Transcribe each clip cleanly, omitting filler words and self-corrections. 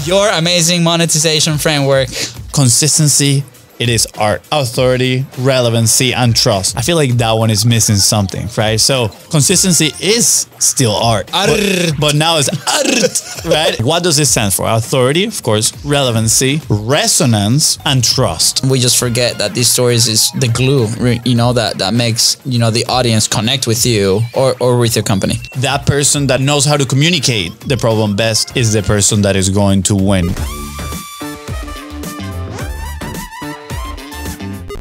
your amazing monetization framework. Consistency, it is art. Authority, relevancy, and trust. I feel like that one is missing something, right? So consistency is still art, but now it's ARRT, right? What does it stand for? Authority, of course, relevancy, resonance, and trust. We just forget that these stories is the glue, you know, that makes, you know, the audience connect with you or with your company. That person that knows how to communicate the problem best is the person that is going to win.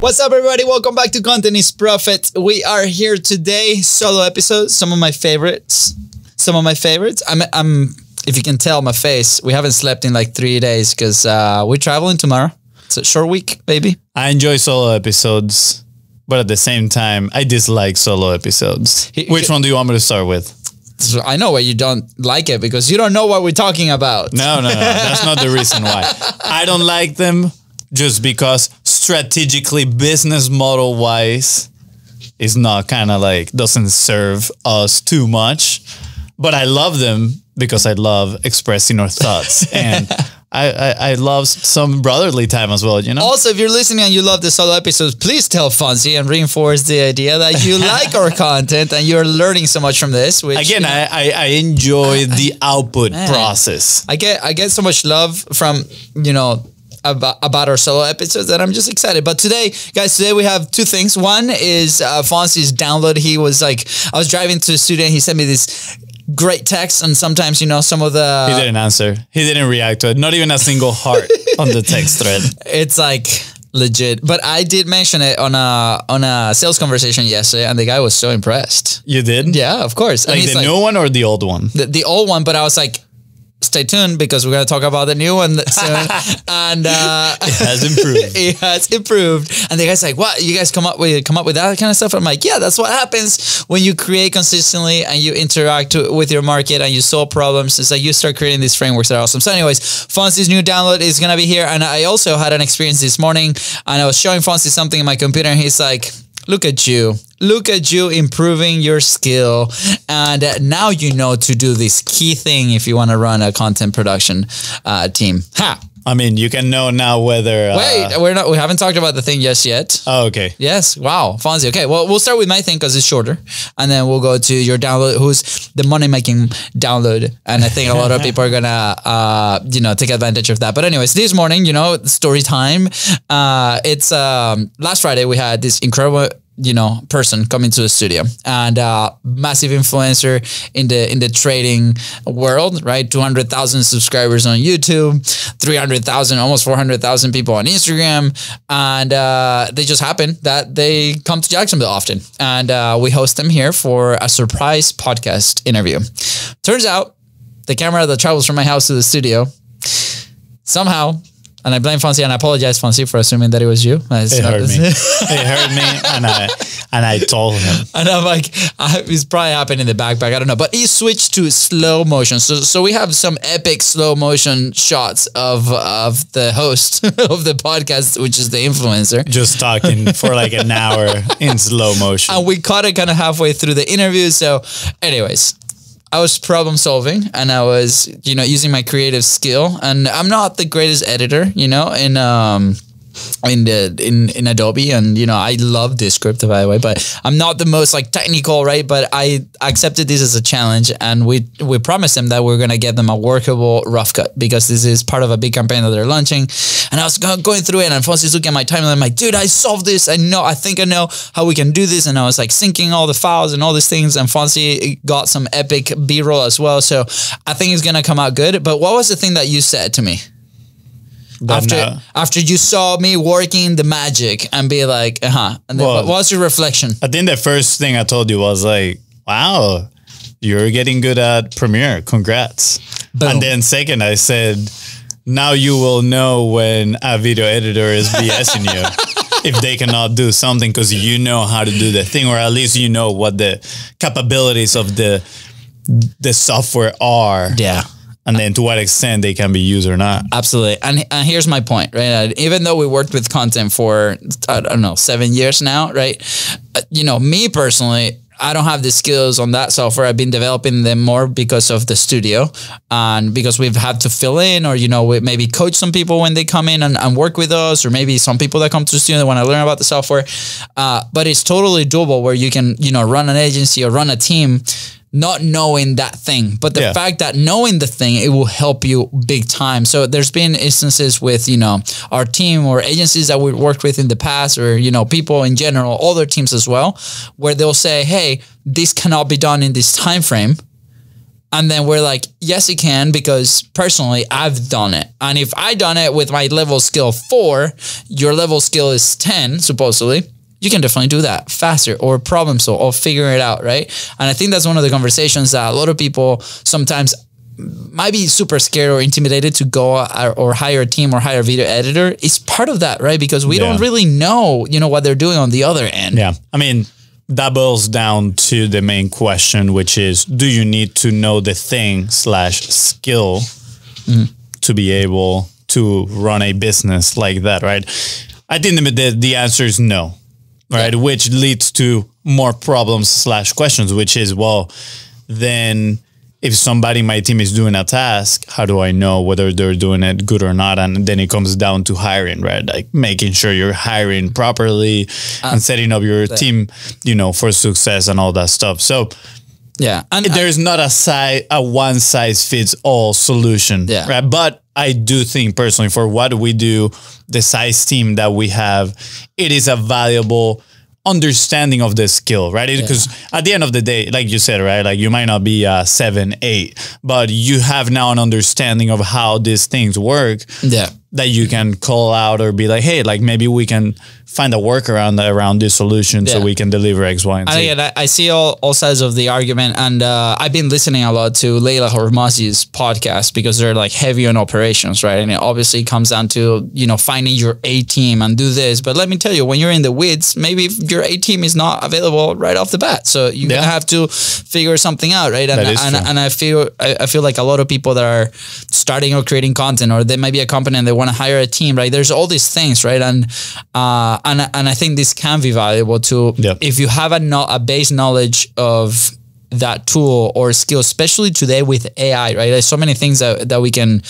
What's up, everybody? Welcome back to Content is Profit. We are here today, solo episodes, some of my favorites. I'm if you can tell my face, we haven't slept in like 3 days because we're traveling tomorrow. It's a short week, baby. I enjoy solo episodes, but at the same time, I dislike solo episodes. Which one do you want me to start with? So I know why you don't like it, because you don't know what we're talking about. No. That's not the reason why. I don't like them just because strategically, business model wise, is not kind of like, doesn't serve us too much. But I love them because I love expressing our thoughts. And I love some brotherly time as well, you know? Also, if you're listening and you love the solo episodes, please tell Fonzi and reinforce the idea that you like our content and you're learning so much from this. Which, again, I enjoy the output process. I get so much love from, you know, about our solo episodes that I'm just excited. But today, guys, we have two things. One is Fonzi's download. He was like, I was driving to the studio and he sent me this great text, and sometimes, you know, some of the... He didn't answer. He didn't react to it. Not even a single heart on the text thread. It's like legit. But I did mention it on a sales conversation yesterday, and the guy was so impressed. You did? Yeah, of course. Like the new one or the old one? The old one, but I was like, stay tuned because we're going to talk about the new one soon. And it has improved. It has improved. And the guy's like, what? You guys come up with that kind of stuff? I'm like, yeah, that's what happens when you create consistently and you interact with your market and you solve problems. It's like you start creating these frameworks that are awesome. So anyways, Fonzi's new download is going to be here. And I also had an experience this morning, and I was showing Fonzi something in my computer, and he's like, look at you improving your skill. And now you know to do this key thing if you want to run a content production team. Ha! I mean, you can know now whether... Wait, we haven't talked about the thing yet. Oh, okay. Yes. Wow. Fonzi. Okay. Well, we'll start with my thing because it's shorter. And then we'll go to your download, who's the money-making download. And I think a lot of people are going to, take advantage of that. But anyways, this morning, story time. It's last Friday, we had this incredible person coming to the studio, and massive influencer in the trading world, right? 200,000 subscribers on YouTube, 300,000, almost 400,000 people on Instagram. And they just happen that they come to Jacksonville often. And we host them here for a surprise podcast interview. Turns out the camera that travels from my house to the studio somehow, and I blame Fonzi, and I apologize, Fonzi, for assuming that it was you. It hurt me. It hurt me, and I told him. And I'm like, it's probably happened in the backpack. I don't know. But he switched to slow motion. So we have some epic slow motion shots of the host of the podcast, which is the influencer. Just talking for like an hour in slow motion. And we caught it kind of halfway through the interview. So anyways, I was problem solving, and I was, using my creative skill, and I'm not the greatest editor, in Adobe, and I love this script, by the way, but I'm not the most technical, right? But I accepted this as a challenge, and we promised them that we're gonna get them a workable rough cut, because this is part of a big campaign that they're launching. And I was going through it, and Fonzi's looking at my timeline. I'm like, dude, I solved this. I think I know how we can do this. And I was syncing all the files and all these things. And Fonzi got some epic B-roll as well. So I think it's gonna come out good. But what was the thing that you said to me? After you saw me working the magic and be like, and then what was your reflection? I think the first thing I told you was like, wow, you're getting good at Premiere. Congrats. Boom. And then second, I said, now you will know when a video editor is BSing you. If they cannot do something because you know how to do the thing, or at least you know what the capabilities of the software are. Yeah. And then to what extent they can be used or not. Absolutely. And here's my point, right? Even though we worked with content for, I don't know, 7 years now, right? Me personally, I don't have the skills on that software. I've been developing them more because of the studio and because we've had to fill in or, we maybe coach some people when they come in and work with us, or maybe some people that come to the studio that want to learn about the software. But it's totally doable where you can, run an agency or run a team not knowing that thing, but the fact that knowing the thing, it will help you big time. So there's been instances with, our team or agencies that we worked with in the past, or, people in general, other teams as well, where they'll say, hey, this cannot be done in this time frame. And then we're like, yes, it can, because personally, I've done it. And if I done it with my level skill 4, your level skill is 10, supposedly, you can definitely do that faster or problem solve or figure it out, right? And I think that's one of the conversations that a lot of people sometimes might be super scared or intimidated to go or hire a team or hire a video editor. It's part of that, right? Because we don't really know, what they're doing on the other end. Yeah. I mean, that boils down to the main question, which is, do you need to know the thing / skill to be able to run a business like that, right? I think the answer is no. Right, which leads to more problems / questions, which is, well, then if somebody in my team is doing a task, how do I know whether they're doing it good or not? And then it comes down to hiring, right? Like making sure you're hiring properly and setting up your team, for success and all that stuff. So and there's not a one size fits all solution, right? But I do think personally, for what we do, the size team that we have, it is a valuable understanding of the skill, right? Because at the end of the day, like you said, right? Like you might not be 7, 8, but you have now an understanding of how these things work. That you can call out or be like, hey, like maybe we can find a workaround around this solution so we can deliver X, Y, and Z. And again, I see all sides of the argument, and I've been listening a lot to Leila Hormozzi's podcast because they're like heavy on operations, right? And it obviously comes down to, finding your A team and do this. But let me tell you, when you're in the weeds, maybe your A team is not available right off the bat. So you're gonna have to figure something out, right? And I feel like a lot of people that are starting or creating content, or they might be a company and they want to hire a team, right? There's all these things, right? And I think this can be valuable too if you have a base knowledge of that tool or skill, especially today with AI, right? There's so many things that we can,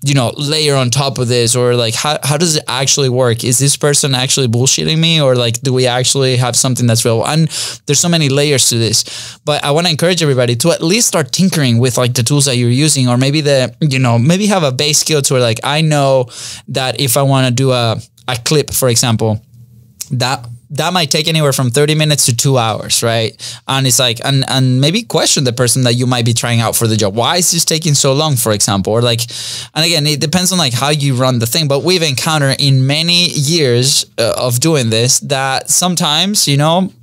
layer on top of this, or like, how does it actually work? Is this person actually bullshitting me, or like, do we actually have something that's real? And there's so many layers to this, but I want to encourage everybody to at least start tinkering with like the tools that you're using, or maybe maybe have a base skill to where like, I know that if I want to do a clip, for example, that might take anywhere from 30 minutes to 2 hours, right? And it's like, and maybe question the person that you might be trying out for the job. Why is this taking so long, for example? Or like, and again, it depends on like how you run the thing, but we've encountered in many years of doing this that sometimes,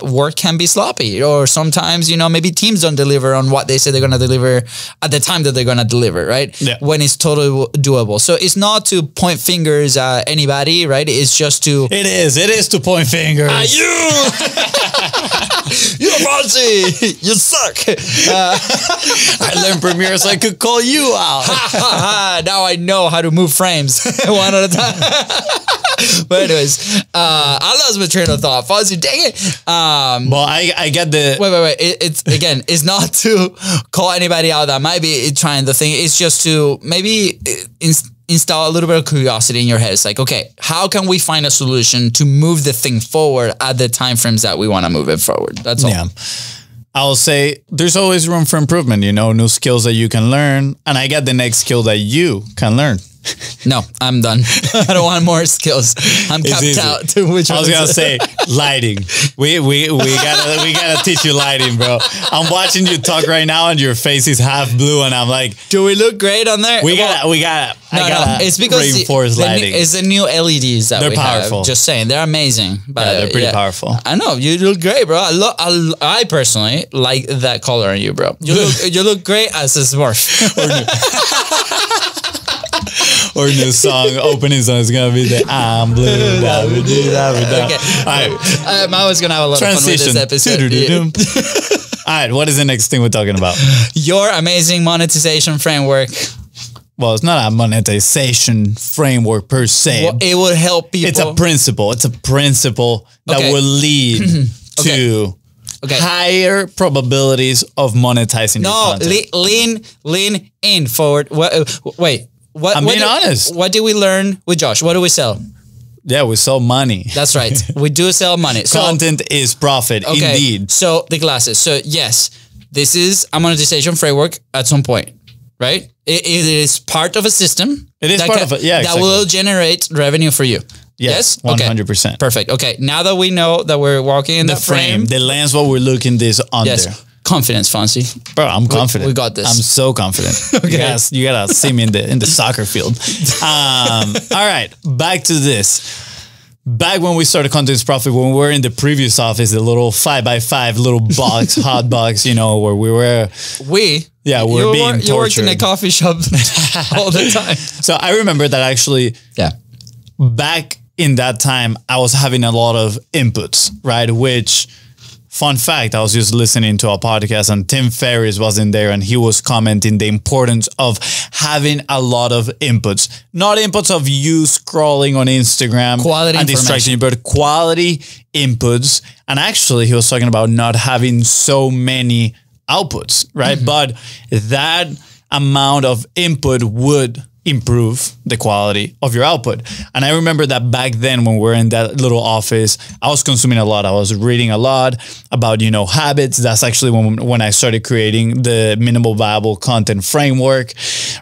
work can be sloppy, or sometimes, maybe teams don't deliver on what they say they're going to deliver at the time that they're going to deliver, right? When it's totally doable. So it's not to point fingers at anybody, right? It's just to... It is to point fingers. You're Fonzi. You suck. I learned Premiere so I could call you out. Now I know how to move frames one at a time. But anyways, I lost my train of thought. Fonzi, dang it. Well, I get the... Wait. It's not to call anybody out that might be trying the thing. It's just to maybe install a little bit of curiosity in your head. It's like, okay, how can we find a solution to move the thing forward at the time frames that we want to move it forward? That's all. Yeah. I'll say there's always room for improvement, new skills that you can learn. And I get the next skill that you can learn. No, I'm done. I don't want more skills. I'm capped out to which one. I was gonna say lighting. We gotta teach you lighting, bro. I'm watching you talk right now, and your face is half blue, and I'm like, do we look great on there? We gotta. It's because reinforce lighting. It's the new LEDs that they're powerful. Have. Just saying, they're amazing. But they're pretty powerful. I know you look great, bro. I personally like that color on you, bro. You look great as a Smurf. Or new song, opening song is gonna be the I'm blue. Okay. All right. I was gonna have a lot of fun with this episode. All right, what is the next thing we're talking about? Your amazing monetization framework. Well, it's not a monetization framework per se. Well, it will help people. It's a principle. It's a principle that will lead to Okay. higher probabilities of monetizing your No, content. lean in forward. Wait. I'm being honest. What did we learn with Josh? What do we sell? Yeah, we sell money. That's right. We do sell money. So, Content is profit, okay, indeed. So the glasses. So yes, this is a monetization framework at some point, right? It is part of a system. It is part of it. Yeah, that will generate revenue for you. Yes, Okay. 100%. Perfect. Okay. Now that we know that we're walking in The that frame, the lens, what we're looking this under. yes, confidence, Fonzie. Bro, I'm confident. we got this. I'm so confident. Okay. You gotta see me in the soccer field. All right, back to this. Back when we started Content is Profit, when we were in the previous office, the little 5x5 little box, hot box, where we were. We're being tortured. You worked in a coffee shop all the time. So I remember that actually. Yeah. Back in that time, I was having a lot of inputs, right? Which, fun fact, I was just listening to a podcast and Tim Ferriss was in there and he was commenting the importance of having a lot of inputs. Not inputs of you scrolling on Instagram Quality and distracting you, but quality inputs. And actually, he was talking about not having so many outputs, right? Mm-hmm. But that amount of input would improve the quality of your output. And I remember that back then when we were in that little office, I was consuming a lot. I was reading a lot about, habits. That's actually when I started creating the minimal viable content framework,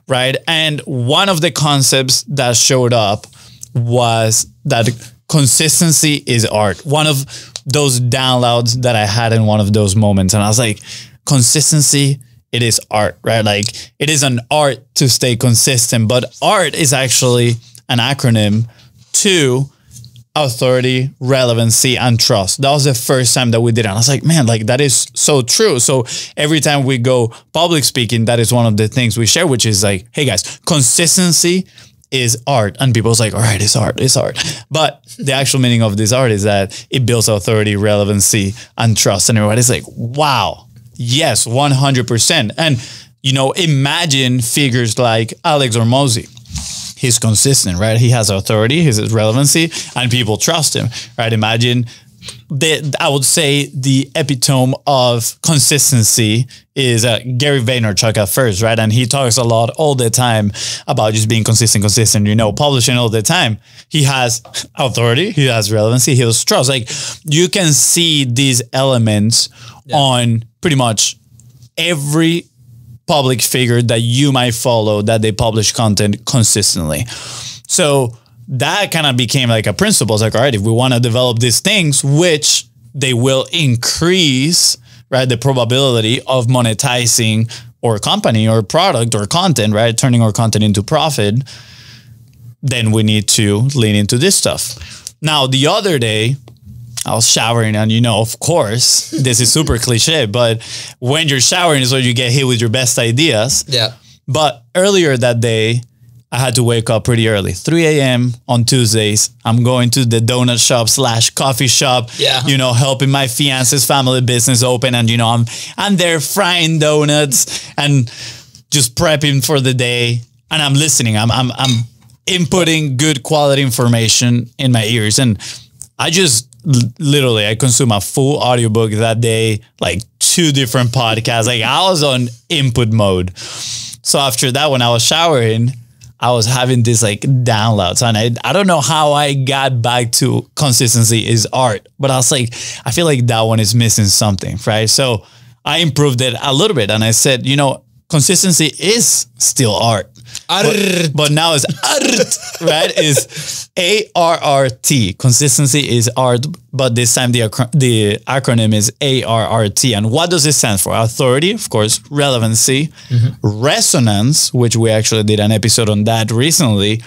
right? And one of the concepts that showed up was that consistency is art. One of those downloads that I had in one of those moments. And I was like, consistency, it is art, right? Like it is an art to stay consistent, but art is actually an acronym to authority, relevancy, and trust. That was the first time that we did it. And I was like, man, like that is so true. So every time we go public speaking, that is one of the things we share, which is like, hey guys, consistency is art. And people's like, all right, it's art. But the actual meaning of this art is that it builds authority, relevancy, and trust. And everybody's like, wow. Yes, 100%. And, imagine figures like Alex or Mosey. He's consistent, right? He has authority, his relevancy, and people trust him, right? Imagine I would say the epitome of consistency is Gary Vaynerchuk at first, right? And he talks a lot all the time about just being consistent, publishing all the time. He has authority, he has relevancy, he has trust. Like you can see these elements on pretty much every public figure that you might follow that they publish content consistently. So that kind of became like a principle. It's like, all right, if we want to develop these things, which they will increase, right, the probability of monetizing or company or product or content, right, turning our content into profit, then we need to lean into this stuff. Now, the other day, I was showering and, of course, this is super cliche, but when you're showering is when you get hit with your best ideas. Yeah. But earlier that day, I had to wake up pretty early, 3 a.m. on Tuesdays. I'm going to the donut shop / coffee shop, helping my fiance's family business open. And, I'm there frying donuts and just prepping for the day. And I'm listening. I'm inputting good quality information in my ears. And I just literally, I consumed a full audiobook that day, like 2 different podcasts. Like I was on input mode. So after that, when I was showering, I was having this like downloads and I don't know how I got back to consistency is art, but I was like, I feel like that one is missing something, right? So I improved it a little bit and I said, consistency is still art. But now it's A.R.R.T, right? Is A.R.R.T. Consistency is art, but this time the acronym is A.R.R.T. And what does it stand for? Authority, of course, relevancy, resonance, which we actually did an episode on that recently,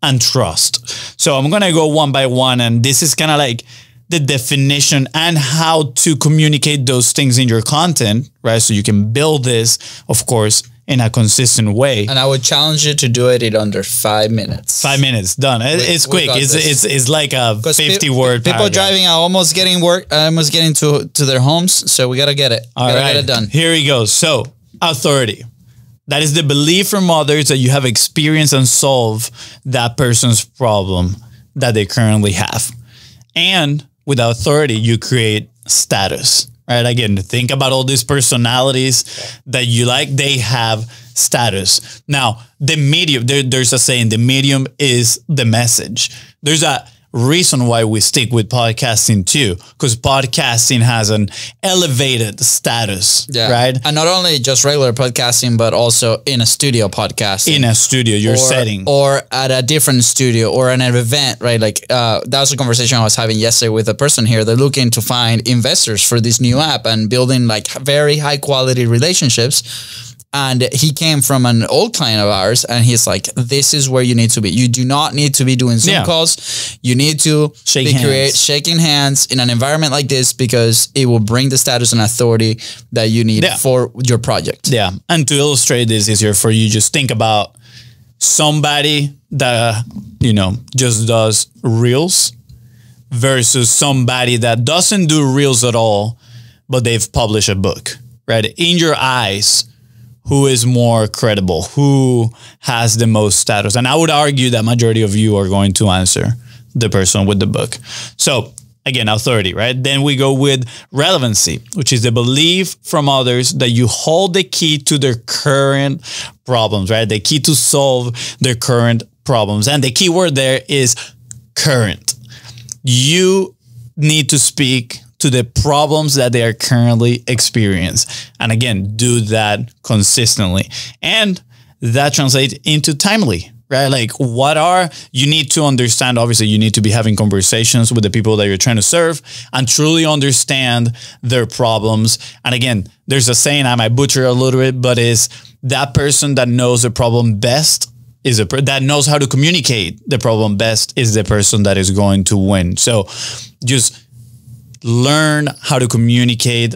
and trust. So I'm going to go one by one, and this is kind of like the definition and how to communicate those things in your content, right? So you can build this, of course, in a consistent way. And I would challenge you to do it in under 5 minutes. 5 minutes, done. It's quick. It's like a 50-word People driving are almost getting to their homes, so we gotta get it. Gotta get it done. Here we go. So, authority. That is the belief from others that you have experienced and solved that person's problem that they currently have. And with authority, you create status, right? Again, think about all these personalities that you like. They have status. Now, the medium, there's a saying, the medium is the message. There's a reason why we stick with podcasting too, because podcasting has an elevated status, right? And not only just regular podcasting, but also in a studio podcasting. In a studio, you're setting. Or at a different studio or an event, right? Like that was a conversation I was having yesterday with a person here. They're looking to find investors for this new app and building like very high quality relationships. And he came from an old client of ours, and he's like, this is where you need to be. You do not need to be doing Zoom calls. You need to shaking hands in an environment like this, because it will bring the status and authority that you need for your project. Yeah. And to illustrate this easier for you, just think about somebody that, you know, just does reels versus somebody that doesn't do reels at all, but they've published a book, right? In your eyes, who is more credible? Who has the most status? And I would argue that majority of you are going to answer the person with the book. So again, authority, right? Then we go with relevancy, which is the belief from others that you hold the key to their current problems, right? The key to solve their current problems. And the key word there is current. You need to speak to the problems that they are currently experiencing. And again, do that consistently. And that translates into timely, right? Like you need to understand, obviously you need to be having conversations with the people that you're trying to serve and truly understand their problems. And again, there's a saying, I might butcher a little bit, but is that person that knows the problem best that knows how to communicate the problem best is the person that is going to win. So just learn how to communicate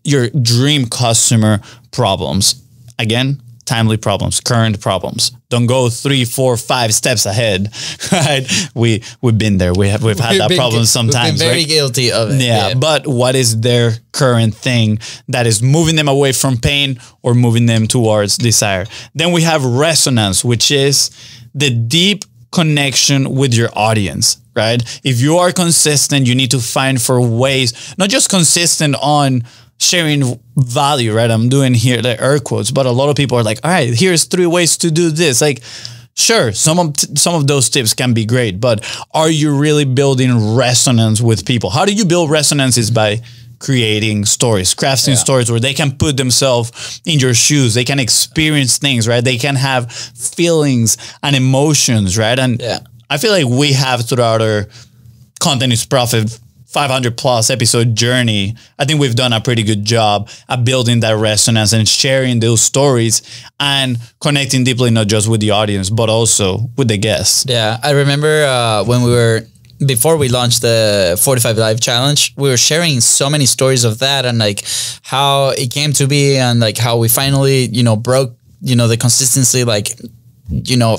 your dream customer problems. Again, timely problems, current problems. Don't go 3, 4, 5 steps ahead. Right? We've been there. We've had that problem sometimes. We've been very guilty of it. Yeah. But what is their current thing that is moving them away from pain or moving them towards desire? Then we have resonance, which is the deep connection with your audience, right? If you are consistent, you need to find for ways, not just consistent on sharing value, right? I'm doing here the air quotes, but a lot of people are like, all right, here's 3 ways to do this. Like, sure, some of those tips can be great, but are you really building resonance with people? How do you build resonance? Is by creating stories, crafting stories where they can put themselves in your shoes. They can experience things, right? They can have feelings and emotions, right? And I feel like we have throughout our Content is Profit 500 plus episode journey, I think we've done a pretty good job at building that resonance and sharing those stories and connecting deeply, not just with the audience, but also with the guests. Yeah, I remember before we launched the 45 Live Challenge, we were sharing so many stories of that and like how it came to be and like how we finally, broke, the consistency, like,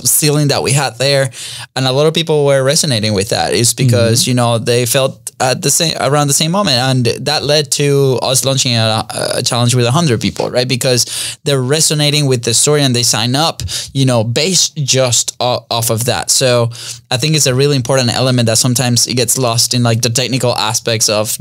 ceiling that we had there. And a lot of people were resonating with that. It's because, they felt at around the same moment. And that led to us launching a challenge with 100 people, right? Because they're resonating with the story and they sign up, based just off of that. So I think it's a really important element that sometimes it gets lost in like the technical aspects of,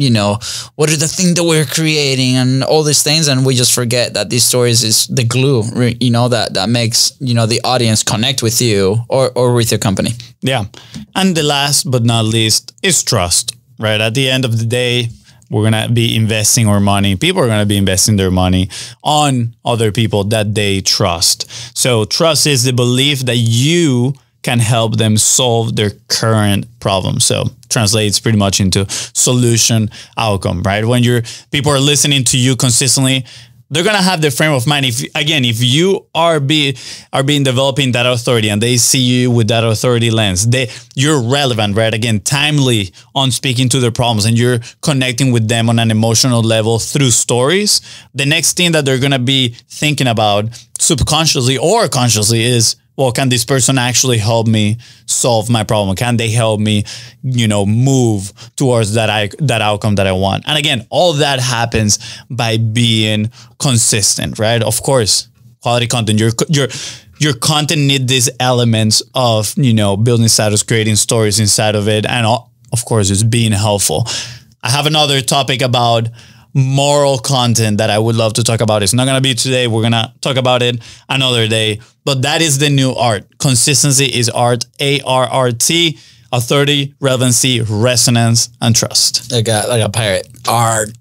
what are the things that we're creating and all these things. And we just forget that these stories is the glue, that makes, the audience connect with you or with your company. Yeah. And the last but not least is trust, right? At the end of the day, we're going to be investing our money. People are going to be investing their money on other people that they trust. So trust is the belief that you can help them solve their current problem. So translates pretty much into solution outcome, right? When people are listening to you consistently, they're going to have the frame of mind. If you are developing that authority and they see you with that authority lens, you're relevant, right? Again, timely on speaking to their problems and you're connecting with them on an emotional level through stories. The next thing that they're going to be thinking about subconsciously or consciously is, well, can this person actually help me solve my problem? Can they help me, move towards that outcome that I want? And again, all that happens by being consistent, right? Of course, quality content, your content need these elements of, building status, creating stories inside of it. And of course, it's being helpful. I have another topic about moral content that I would love to talk about. It's not going to be today. We're going to talk about it another day. But that is the new art. Consistency is art. A.R.R.T. Authority, relevancy, resonance, and trust. Like a pirate. Art.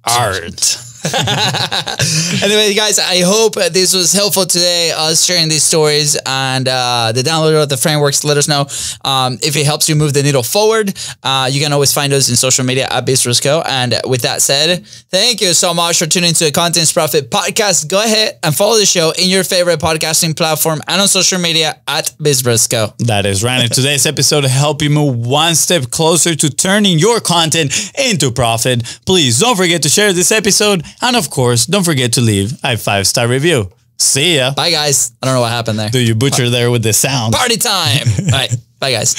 Anyway, guys, I hope this was helpful today, us sharing these stories and the download of the frameworks. Let us know if it helps you move the needle forward. You can always find us in social media at BizBrosCo. And with that said, thank you so much for tuning to the Contents Profit Podcast. Go ahead and follow the show in your favorite podcasting platform and on social media at BizBrosCo. That is right. And today's episode to help you move one step closer to turning your content into profit. Please don't forget to share this episode. And of course, don't forget to leave a 5-star review. See ya. Bye, guys. I don't know what happened there. Do you butcher there with the sound? Party time. All right. Bye, guys.